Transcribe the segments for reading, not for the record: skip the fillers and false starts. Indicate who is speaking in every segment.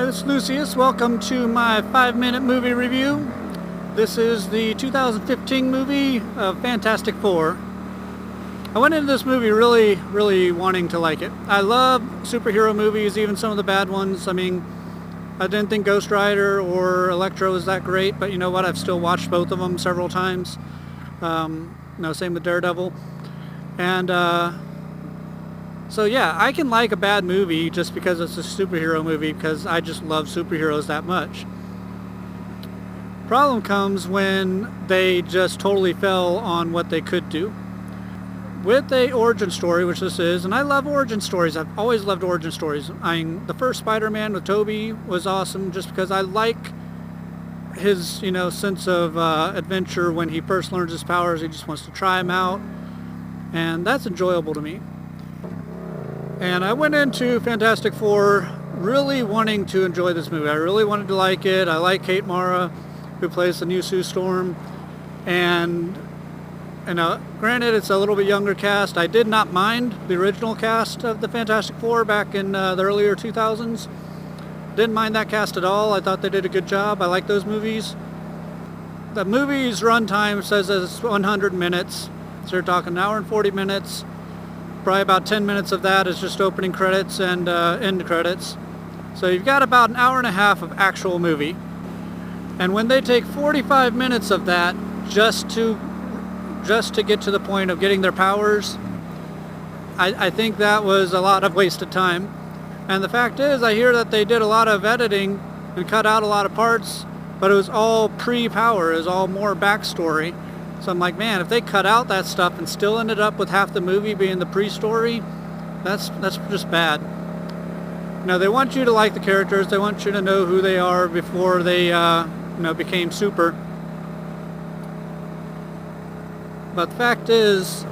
Speaker 1: it's Lucius. Welcome to my 5-minute movie review. This is the 2015 movie of Fantastic Four. I went into this movie really wanting to like it. I love superhero movies, even some of the bad ones. I mean, I didn't think Ghost Rider or Electro was that great, but you know what? I've still watched both of them several times. Same with Daredevil. And so yeah, I can like a bad movie just because it's a superhero movie, because I just love superheroes that much. Problem comes when they just totally fell on what they could do. With a origin story, which this is, and I love origin stories. I've always loved origin stories. I mean, the first Spider-Man with Tobey was awesome just because I like his, sense of adventure when he first learns his powers. He just wants to try them out, and that's enjoyable to me. And I went into Fantastic Four really wanting to enjoy this movie. I really wanted to like it. I like Kate Mara, who plays the new Sue Storm. And granted, it's a little bit younger cast. I did not mind the original cast of the Fantastic Four back in the earlier 2000s. Didn't mind that cast at all. I thought they did a good job. I like those movies. The movie's runtime says it's 100 minutes. So you're talking an hour and 40 minutes. Probably about 10 minutes of that is just opening credits and end credits. So you've got about an hour and a half of actual movie. And when they take 45 minutes of that just to get to the point of getting their powers, I think that was a lot of wasted time. And the fact is, I hear that they did a lot of editing and cut out a lot of parts, but it was all pre-power. It was all more backstory. So I'm like, man, if they cut out that stuff and still ended up with half the movie being the pre-story, that's just bad. They want you to like the characters. They want you to know who they are before they became super. But the fact is,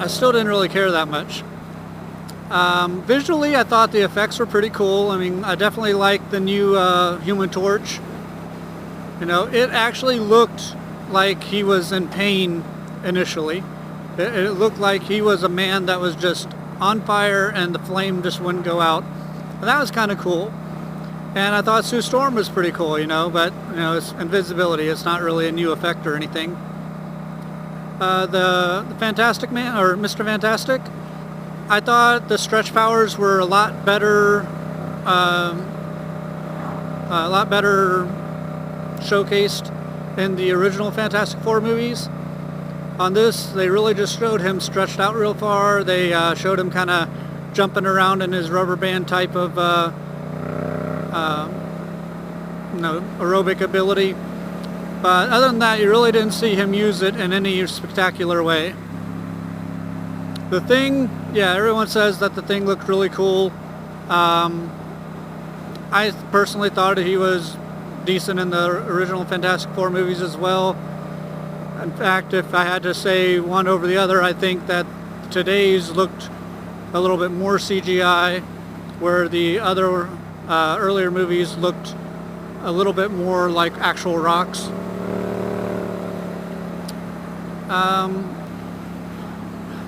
Speaker 1: I still didn't really care that much. Visually, I thought the effects were pretty cool. I mean, I definitely liked the new Human Torch. It actually looked like he was in pain initially. It looked like he was a man that was just on fire and the flame just wouldn't go out. And that was kind of cool. And I thought Sue Storm was pretty cool, but it's invisibility. It's not really a new effect or anything. The Fantastic Man, or Mr. Fantastic, I thought the stretch powers were a lot better showcased in the original Fantastic Four movies. On this, they really just showed him stretched out real far. They showed him kind of jumping around in his rubber band type of aerobic ability. But other than that, you really didn't see him use it in any spectacular way. The Thing, everyone says that the Thing looked really cool. I personally thought he was decent in the original Fantastic Four movies as well. In fact, if I had to say one over the other, I think that today's looked a little bit more CGI, where the other earlier movies looked a little bit more like actual rocks.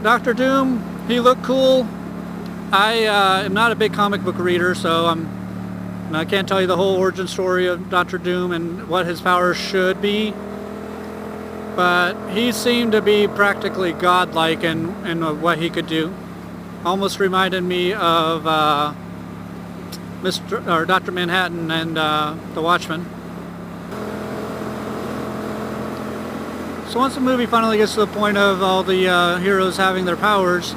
Speaker 1: Dr. Doom, he looked cool. I am not a big comic book reader, so I can't tell you the whole origin story of Dr. Doom and what his powers should be. But he seemed to be practically godlike in what he could do. Almost reminded me of Dr. Manhattan and The Watchmen. So once the movie finally gets to the point of all the heroes having their powers,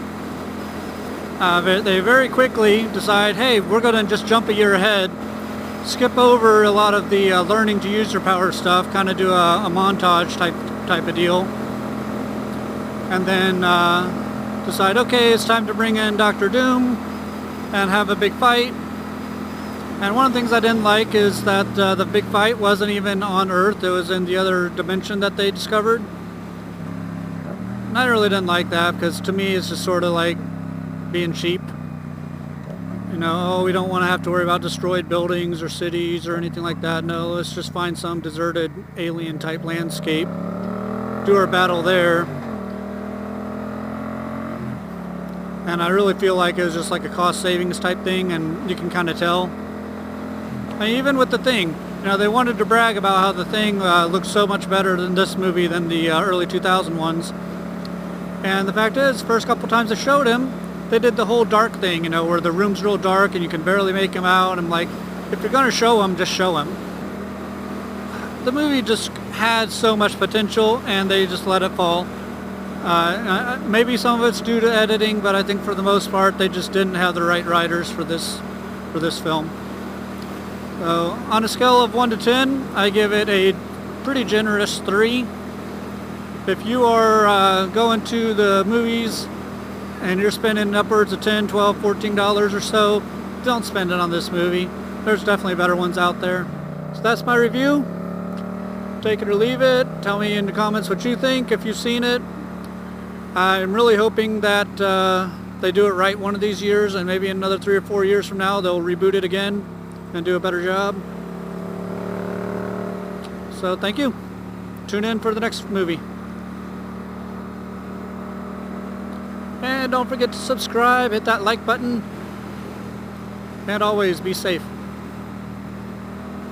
Speaker 1: they very quickly decide, hey, we're going to just jump a year ahead, skip over a lot of the learning to use your power stuff, kind of do a montage type of deal, and then decide, okay, it's time to bring in Dr. Doom and have a big fight. And one of the things I didn't like is that the big fight wasn't even on Earth. It was in the other dimension that they discovered. And I really didn't like that, because to me it's just sort of like being cheap. We don't want to have to worry about destroyed buildings or cities or anything like that. No, let's just find some deserted alien type landscape, do our battle there. And I really feel like it was just like a cost savings type thing, and you can kind of tell. I mean, even with The Thing, you know, they wanted to brag about how The Thing looks so much better than this movie than the early 2000 ones. And the fact is, first couple times they showed him, they did the whole dark thing, you know, where the room's real dark and you can barely make him out. I'm like, if you're going to show him, just show him. The movie just had so much potential and they just let it fall. Maybe some of it's due to editing, but I think for the most part they just didn't have the right writers for this film. So on a scale of 1 to 10, I give it a pretty generous 3. If you are going to the movies and you're spending upwards of $10, $12, $14 or so, don't spend it on this movie. There's definitely better ones out there. So that's my review. Take it or leave it. Tell me in the comments what you think if you've seen it. I'm really hoping that they do it right one of these years, and maybe another 3 or 4 years from now they'll reboot it again and do a better job. So thank you. Tune in for the next movie. And don't forget to subscribe, hit that like button, and always be safe.